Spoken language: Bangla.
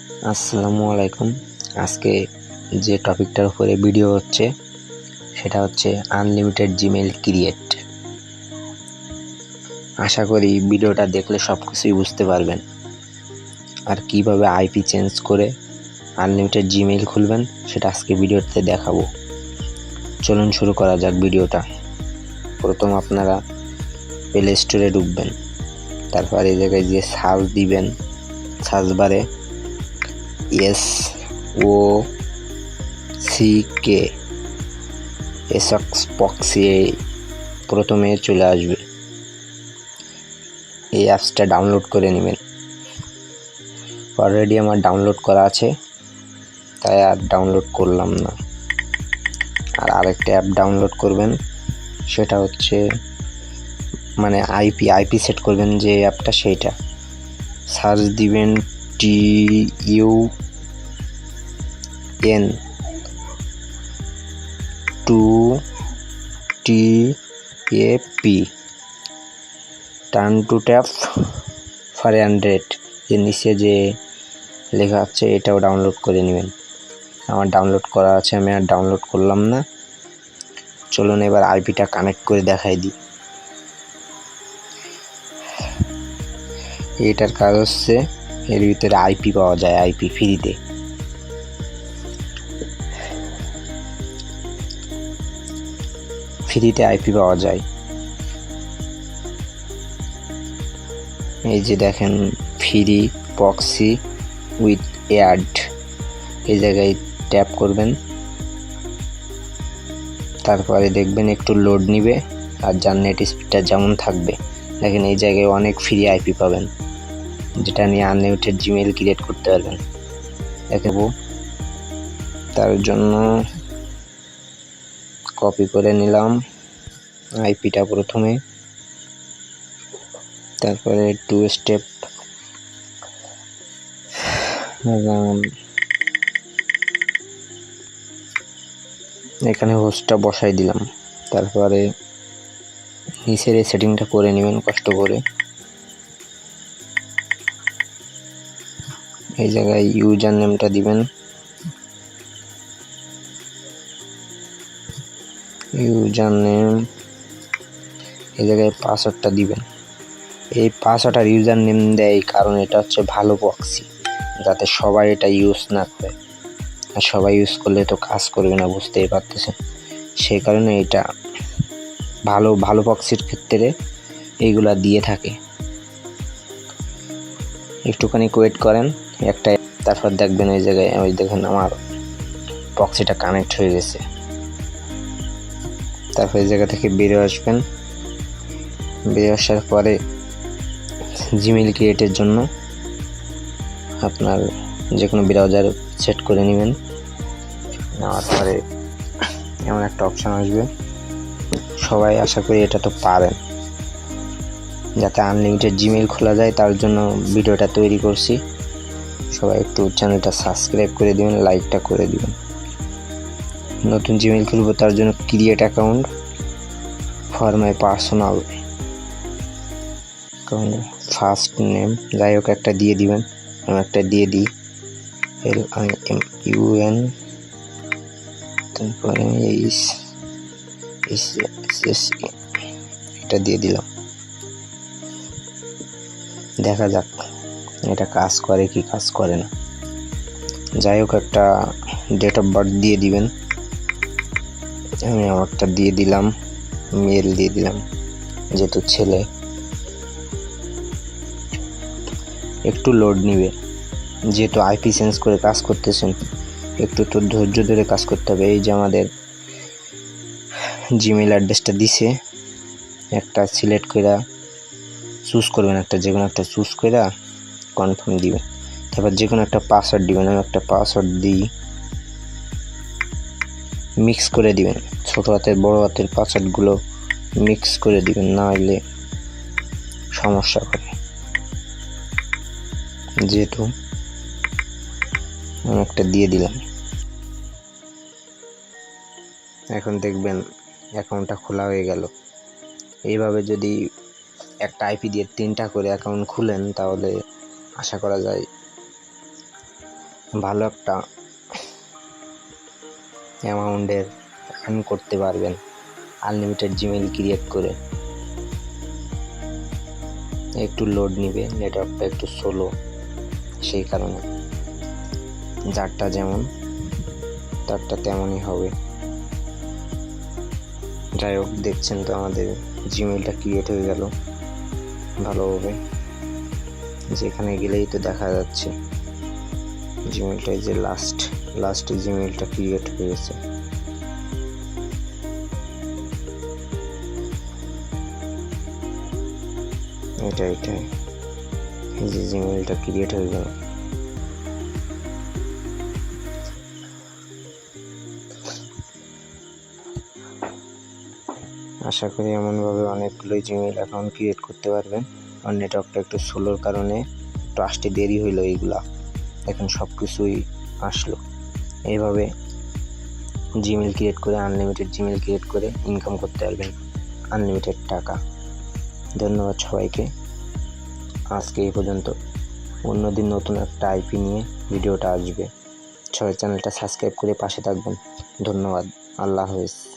আসসালামু আলাইকুম। আজকে যে টপিকটার উপরে ভিডিও হচ্ছে সেটা হচ্ছে আনলিমিটেড জিমেইল ক্রিয়েট। আশা করি ভিডিওটা দেখলে সব কিছুই বুঝতে পারবেন, আর কিভাবে আইপি চেঞ্জ করে আনলিমিটেড জিমেইল খুলবেন সেটা আজকে ভিডিওতে দেখাবো। চলুন শুরু করা যাক ভিডিওটা। প্রথম আপনারা প্লে স্টোরে ঢুকবেন, তারপর এই জায়গায় যে সার্চ দিবেন, সার্চ বারে SOCK এসক্সপক্সি প্রথমে চলে আসবে। এই অ্যাপসটা ডাউনলোড করে নেবেন। অলরেডি আমার ডাউনলোড করা আছে, তাই আর ডাউনলোড করলাম না। আর আরেকটা অ্যাপ ডাউনলোড করবেন, সেটা হচ্ছে মানে আইপি সেট করবেন যে অ্যাপটা, সেইটা সার্চ দিবেন TUN2TAP turn to tap for Android, এর নিচে যে লেখা আছে এটাও ডাউনলোড করে নেবেন। আমার ডাউনলোড করা আছে, আমি আর ডাউনলোড করলাম না। চলুন এবার আইপিটা কানেক্ট করে দেখাই দিই। এটার কাজ হচ্ছে এর ভিতরে আইপি পাওয়া যায়, আইপি ফ্রিতে। আইপি পাওয়া যায়। এই যে দেখেন, ফ্রি প্রক্সি উইথ অ্যাড, এই জায়গায় ট্যাপ করবেন। তারপরে দেখবেন একটু লোড নিবে, আর যার নেট স্পিডটা যেমন থাকবে, দেখেন এই জায়গায় অনেক ফ্রি আইপি পাবেন, যেটা নিয়ে আনলিমিটেড জিমেইল ক্রিয়েট করতে পারবেন। দেখাবো, তার জন্য কপি করে নিলাম আইপিটা প্রথমে, তারপরে 2 স্টেপ এখানে হোস্টটা বসাই দিলাম। তারপরে নিচের এই সেটিংটা করে নেবেন কষ্ট করে। এই জায়গায় ইউজার নেমটা দিবেন, ইউজার নেম। এই জায়গায় পাসওয়ার্ডটা দিবেন। এই পাসওয়ার্ড আর ইউজার নেম দেয় কারণ এটা হচ্ছে ভালো প্রক্সি, যাতে সবাই এটা ইউজ না করে। আর সবাই ইউজ করলে তো কাজ করবে না, বুঝতেই পারতেছেন। সেই কারণে এটা ভালো প্রক্সির ক্ষেত্রে এইগুলা দিয়ে থাকে। একটুখানি ওয়েট করেন একটা, তারপর দেখবেন ওই জায়গায়, ওই দেখেন আমার প্রক্সিটা কানেক্ট হয়ে গেছে। তারপর এই জায়গা থেকে বেরিয়ে আসবেন। বেরিয়ে আসার পরে জিমেইল ক্রিয়েটের জন্য আপনার যে কোনো ব্রাউজার সেট করে নেবেন। নেওয়ার পরে এমন একটা অপশান আসবে, সবাই আশা করি এটা তো পারেন, যাতে আনলিমিটেড জিমেইল খোলা যায় তার জন্য ভিডিওটা তৈরি করছি। সবাই একটু চ্যানেলটা সাবস্ক্রাইব করে দিবেন, লাইকটা করে দিবেন। নতুন জিমেইল খুলবো, তার জন্য create account for my personal account, first name যাই হোক একটা দিয়ে দিবেন। আমি একটা দিয়ে দিই, LIMUN, তারপরে এটা দিয়ে দিলাম। দেখা যাক এটা কাজ করে কি কাজ করে না। যাই হোক একটা ডেট অফ বার্থ দিয়ে দিবেন। আমি আমারটা দিয়ে দিলাম, মেল দিয়ে দিলাম যেহেতু ছেলে। একটু লোড নিবে, যেহেতু আইপি চেঞ্জ করে কাজ করতেছেন, একটু তো ধৈর্য ধরে কাজ করতে হবে। এই যে আমাদের জিমেইল অ্যাড্রেসটা দিছে, একটা সিলেক্ট করে চুজ করবেন, একটা যে কোনো একটা চুজ করে কনফার্ম দিবেন। তারপর যে কোনো একটা পাসওয়ার্ড দিবেন। আমি একটা পাসওয়ার্ড দিই, মিক্স করে দিবেন। ছোট হাতের বড় হাতের পাসওয়ার্ডগুলো মিক্স করে দিবেন, না হলে সমস্যা করে। যেহেতু আমি একটা দিয়ে দিলাম, এখন দেখবেন অ্যাকাউন্টটা খোলা হয়ে গেল। এইভাবে যদি একটা আইপি দিয়ে 3টা করে অ্যাকাউন্ট খুলেন, তাহলে আশা করা যায় ভালো একটা অ্যামাউন্টের আর্ন করতে পারবেন আনলিমিটেড জিমেইল ক্রিয়েট করে। একটু লোড নিবে, নেটওয়ার্কটা একটু স্লো, সেই কারণে যারটা যেমন তারটা তেমনই হবে। যাই হোক, দেখছেন তো আমাদের জিমেইলটা ক্রিয়েট হয়ে গেল ভালোভাবে। যেখানে গেলেই তো দেখা যাচ্ছে জিমেইলটা, যে লাস্ট জিমেইলটা ক্রিয়েট হয়েছে। এটাই এই যে জিমেইলটা ক্রিয়েট হয়ে গেল। আশা করি এমনভাবে অনেকগুলোই জিমেইল অ্যাকাউন্ট ক্রিয়েট করতে পারবেন। আর নেটওয়ার্কটা একটু স্লোর কারণে একটু আসতে দেরি হইলো। এইগুলা এখন সব কিছুই আসলো। এইভাবে জিমেইল ক্রিয়েট করে, আনলিমিটেড জিমেইল ক্রিয়েট করে ইনকাম করতে পারবেন আনলিমিটেড টাকা। ধন্যবাদ সবাইকে। আজকে এই পর্যন্ত। অন্যদিন নতুন একটা আইপি নিয়ে ভিডিওটা আসবে। সবাই চ্যানেলটা সাবস্ক্রাইব করে পাশে থাকবেন। ধন্যবাদ। আল্লাহ হাফেজ।